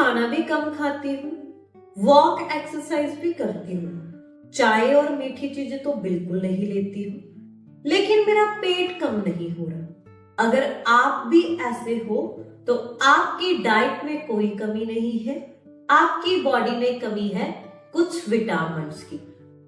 खाना भी कम खाती हूँ, वॉक एक्सरसाइज भी करती हूँ, चाय और मीठी चीजें तो बिल्कुल नहीं लेती हूँ, लेकिन मेरा पेट कम नहीं हो रहा। अगर आप भी ऐसे हो तो आपकी डाइट में कोई कमी नहीं है, आपकी बॉडी में कमी है कुछ विटामिन्स की।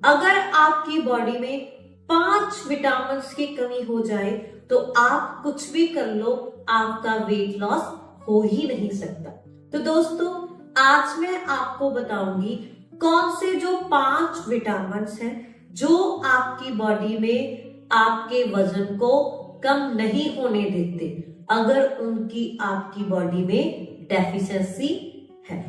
अगर आपकी बॉडी में 5 विटामिन्स की कमी हो जाए तो आप कुछ भी कर लो, आपका वेट लॉस हो ही नहीं सकता। तो दोस्तों, आज मैं आपको बताऊंगी कौन से जो 5 विटामिन्स हैं जो आपकी बॉडी में आपके वजन को कम नहीं होने देते अगर उनकी आपकी बॉडी में डेफिशिएंसी है।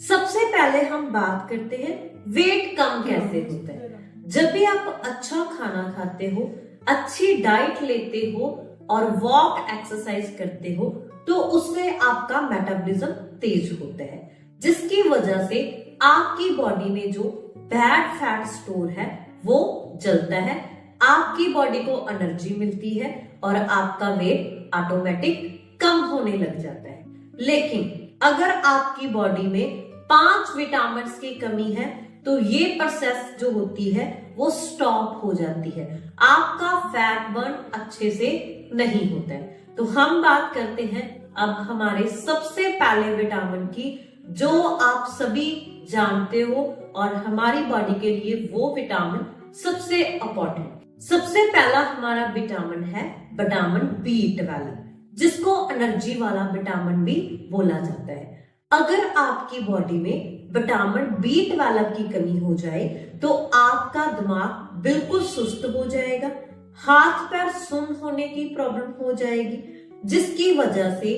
सबसे पहले हम बात करते हैं वेट कम कैसे होता है। जब भी आप अच्छा खाना खाते हो, अच्छी डाइट लेते हो और वॉक एक्सरसाइज करते हो तो उससे आपका मेटाबॉलिज्म तेज होता है, जिसकी वजह से आपकी बॉडी में जो बैड फैट स्टोर है वो जलता है, आपकी बॉडी को एनर्जी मिलती है और आपका वेट ऑटोमेटिक कम होने लग जाता है। लेकिन अगर आपकी बॉडी में 5 विटामिन्स की कमी है तो ये प्रोसेस जो होती है वो स्टॉप हो जाती है, आपका फैट बर्न अच्छे से नहीं होता है। तो हम बात करते हैं अब हमारे सबसे पहले विटामिन की, जो आप सभी जानते हो और हमारी बॉडी के लिए वो विटामिन सबसे इंपॉर्टेंट। सबसे पहला हमारा विटामिन है विटामिन B12, जिसको एनर्जी वाला विटामिन भी बोला जाता है। अगर आपकी बॉडी में विटामिन B12 की कमी हो जाए तो आपका दिमाग बिल्कुल सुस्त हो जाएगा, हाथ पैर सुन्न होने की प्रॉब्लम हो जाएगी, जिसकी वजह से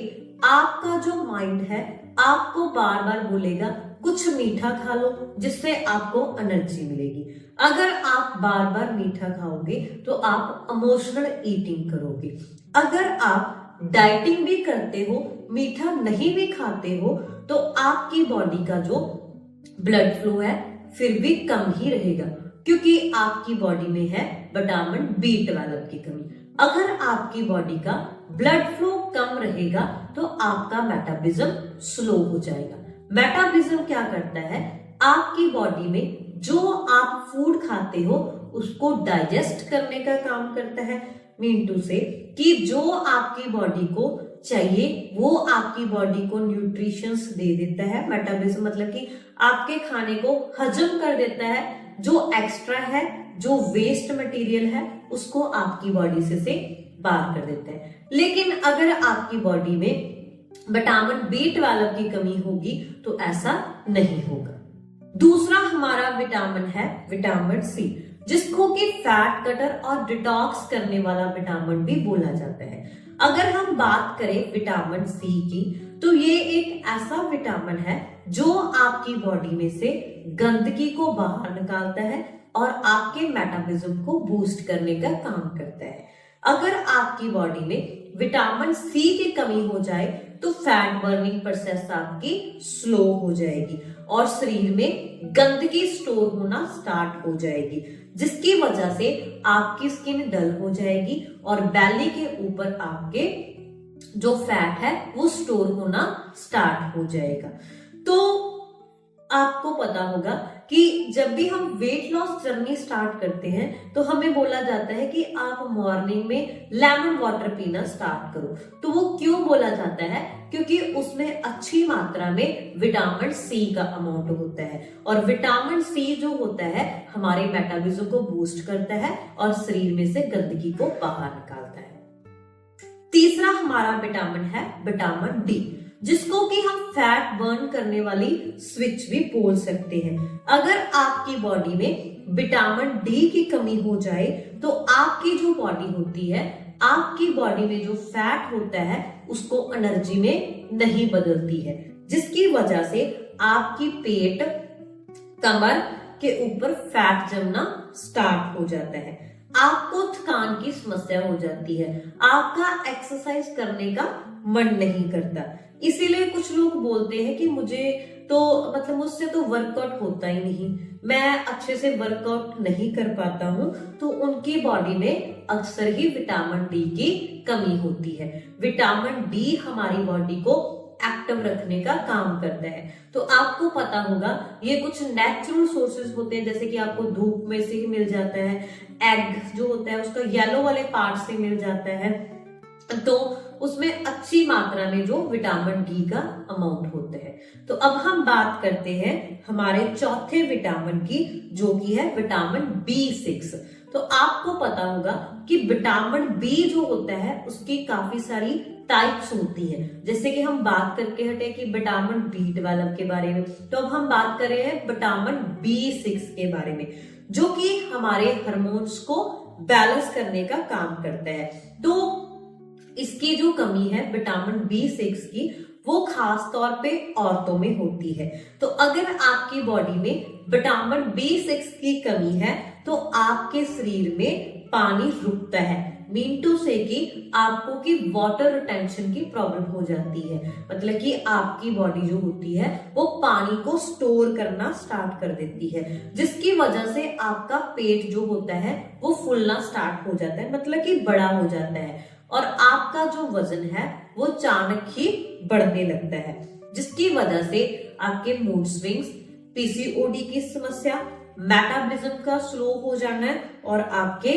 आपका जो माइंड है आपको बार बार बोलेगा कुछ मीठा खा लो जिससे आपको एनर्जी मिलेगी। अगर आप बार बार मीठा खाओगे तो आप इमोशनल ईटिंग करोगे। अगर आप डाइटिंग भी करते हो, मीठा नहीं भी खाते हो, तो आपकी बॉडी का जो ब्लड फ्लो है फिर भी कम ही रहेगा, क्योंकि आपकी बॉडी में है विटामिन B12 की कमी। अगर आपकी बॉडी का ब्लड फ्लो कम रहेगा तो आपका मेटाबॉलिज्म स्लो हो जाएगा। मेटाबॉलिज्म क्या करता है, आपकी बॉडी में जो आप फूड खाते हो उसको डाइजेस्ट करने का काम करता है। मीन टू से कि जो आपकी बॉडी को चाहिए वो आपकी बॉडी को न्यूट्रिशंस दे देता है। मेटाबॉलिज्म मतलब कि आपके खाने को हजम कर देता है, जो एक्स्ट्रा है, जो वेस्ट मटेरियल है उसको आपकी बॉडी से बाहर कर देता है। लेकिन अगर आपकी बॉडी में विटामिन B12 की कमी होगी तो ऐसा नहीं होगा। दूसरा हमारा विटामिन है विटामिन C, जिसको कि फैट कटर और डिटॉक्स करने वाला विटामिन भी बोला जाता है। अगर हम बात करें विटामिन C की तो ये एक ऐसा विटामिन है जो आपकी बॉडी में से गंदगी को बाहर निकालता है और आपके मेटाबॉलिज्म को बूस्ट करने का काम करता है। अगर आपकी बॉडी में विटामिन C की कमी हो जाए तो फैट बर्निंग प्रोसेस आपकी स्लो हो जाएगी और शरीर में गंदगी स्टोर होना स्टार्ट हो जाएगी, जिसकी वजह से आपकी स्किन डल हो जाएगी और बेली के ऊपर आपके जो फैट है वो स्टोर होना स्टार्ट हो जाएगा। तो आपको पता होगा कि जब भी हम वेट लॉस जर्नी स्टार्ट करते हैं तो हमें बोला जाता है कि आप मॉर्निंग में लेमन वाटर पीना स्टार्ट करो। तो वो क्यों बोला जाता है, क्योंकि उसमें अच्छी मात्रा में विटामिन C का अमाउंट होता है और विटामिन C जो होता है हमारे मेटाबॉलिज्म को बूस्ट करता है और शरीर में से गंदगी को बाहर निकालता है। तीसरा हमारा विटामिन है विटामिन D, जिसको कि हम फैट बर्न करने वाली स्विच भी बोल सकते हैं। अगर आपकी बॉडी में विटामिन D की कमी हो जाए तो आपकी जो बॉडी होती है, आपकी बॉडी में जो फैट होता है उसको एनर्जी में नहीं बदलती है, जिसकी वजह से आपकी पेट, कमर के ऊपर फैट जमना स्टार्ट हो जाता है, आपको थकान की समस्या हो जाती है, आपका एक्सरसाइज करने का मन नहीं करता। इसीलिए कुछ लोग बोलते हैं कि मुझसे तो वर्कआउट होता ही नहीं, मैं अच्छे से वर्कआउट नहीं कर पाता हूं, तो उनकी बॉडी में अक्सर ही विटामिन D की कमी होती है। विटामिन D हमारी बॉडी को एक्टिव रखने का काम करता है। तो आपको पता होगा ये कुछ नेचुरल सोर्सेज होते हैं, जैसे कि आपको धूप में से ही मिल जाता है, एग जो होता है उसका येलो वाले पार्ट से मिल जाता है, तो उसमें अच्छी मात्रा में जो विटामिन डी का अमाउंट होता है। तो अब हम बात करते हैं हमारे चौथे विटामिन की, जो कि है विटामिन B6। तो आपको पता होगा कि विटामिन बी जो होता है उसकी काफी सारी टाइप्स होती है। जैसे कि हम बात करके हटे कि विटामिन B12 के बारे में, तो अब हम बात कर रहे हैं विटामिन B6 के बारे में, जो कि हमारे हार्मोन्स को बैलेंस करने का काम करता है। तो इसकी जो कमी है विटामिन B6 की, वो खास तौर पे औरतों में होती है। तो अगर आपकी बॉडी में विटामिन B6 की कमी है तो आपके शरीर में पानी रुकता है, मीन टू से कि आपको की वाटर रिटेंशन की प्रॉब्लम हो जाती है। मतलब कि आपकी बॉडी जो होती है वो पानी को स्टोर करना स्टार्ट कर देती है, जिसकी वजह से आपका पेट जो होता है वो फूलना स्टार्ट हो जाता है, मतलब कि बड़ा हो जाता है, और आपका जो वजन है वो अचानक ही बढ़ने लगता है, जिसकी वजह से आपके मूड स्विंग्स, पीसीओडी की समस्या, मेटाबॉलिज्म का स्लो हो जाना है और आपके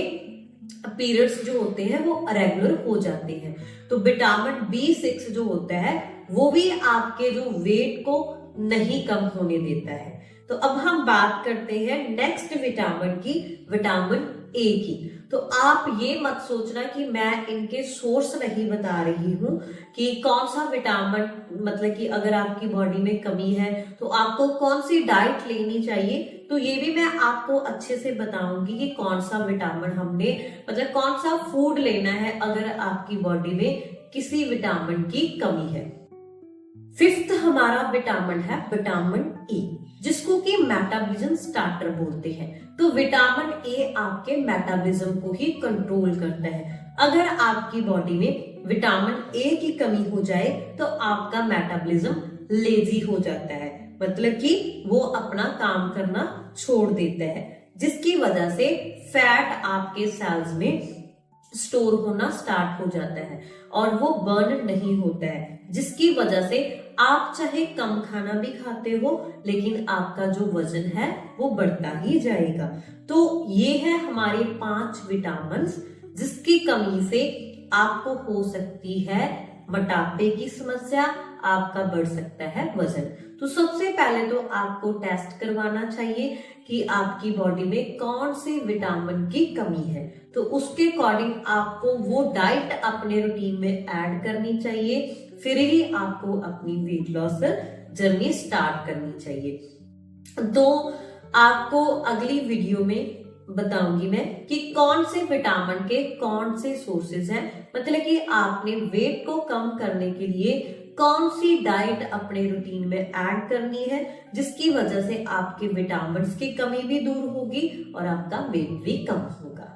पीरियड्स जो होते हैं वो रेगुलर हो जाते हैं। तो विटामिन B6 जो होता है वो भी आपके जो वेट को नहीं कम होने देता है। तो अब हम बात करते हैं नेक्स्ट विटामिन की, विटामिन ए की। तो आप ये मत सोचना कि मैं इनके सोर्स नहीं बता रही हूं कि कौन सा विटामिन, मतलब कि अगर आपकी बॉडी में कमी है तो आपको कौन सी डाइट लेनी चाहिए, तो ये भी मैं आपको अच्छे से बताऊंगी कि कौन सा विटामिन हमने, मतलब कौन सा फूड लेना है अगर आपकी बॉडी में किसी विटामिन की कमी है। फिफ्थ हमारा विटामिन है विटामिन ए, जिसको कि मेटाबॉलिज्म स्टार्टर बोलते हैं। तो विटामिन ए आपके मेटाबॉलिज्म को ही कंट्रोल करता है। अगर आपकी बॉडी में विटामिन ए की कमी हो जाए तो आपका मेटाबॉलिज्म लेजी हो जाता है, मतलब कि वो अपना काम करना छोड़ देता है, जिसकी वजह से फैट आपके सेल्स में स्टोर होना स्टार्ट हो जाता है और वो बर्न नहीं होता है, जिसकी वजह से आप चाहे कम खाना भी खाते हो लेकिन आपका जो वजन है वो बढ़ता ही जाएगा। तो ये है हमारे 5 विटामिन जिसकी कमी से आपको हो सकती है मोटापे की समस्या, आपका बढ़ सकता है वजन। तो सबसे पहले तो आपको टेस्ट करवाना चाहिए कि आपकी बॉडी में कौन से विटामिन की कमी है, तो उसके अकॉर्डिंग आपको वो डाइट अपने रूटीन में ऐड करनी चाहिए, फिर ही आपको अपनी वेट लॉस जर्नी स्टार्ट करनी चाहिए। तो आपको अगली वीडियो में बताऊंगी मैं कि कौन से विटामिन के कौन से सोर्सेज हैं, मतलब कि आपने वेट को कम करने के लिए कौन सी डाइट अपने रूटीन में ऐड करनी है, जिसकी वजह से आपके विटामिन की कमी भी दूर होगी और आपका वेट भी कम होगा।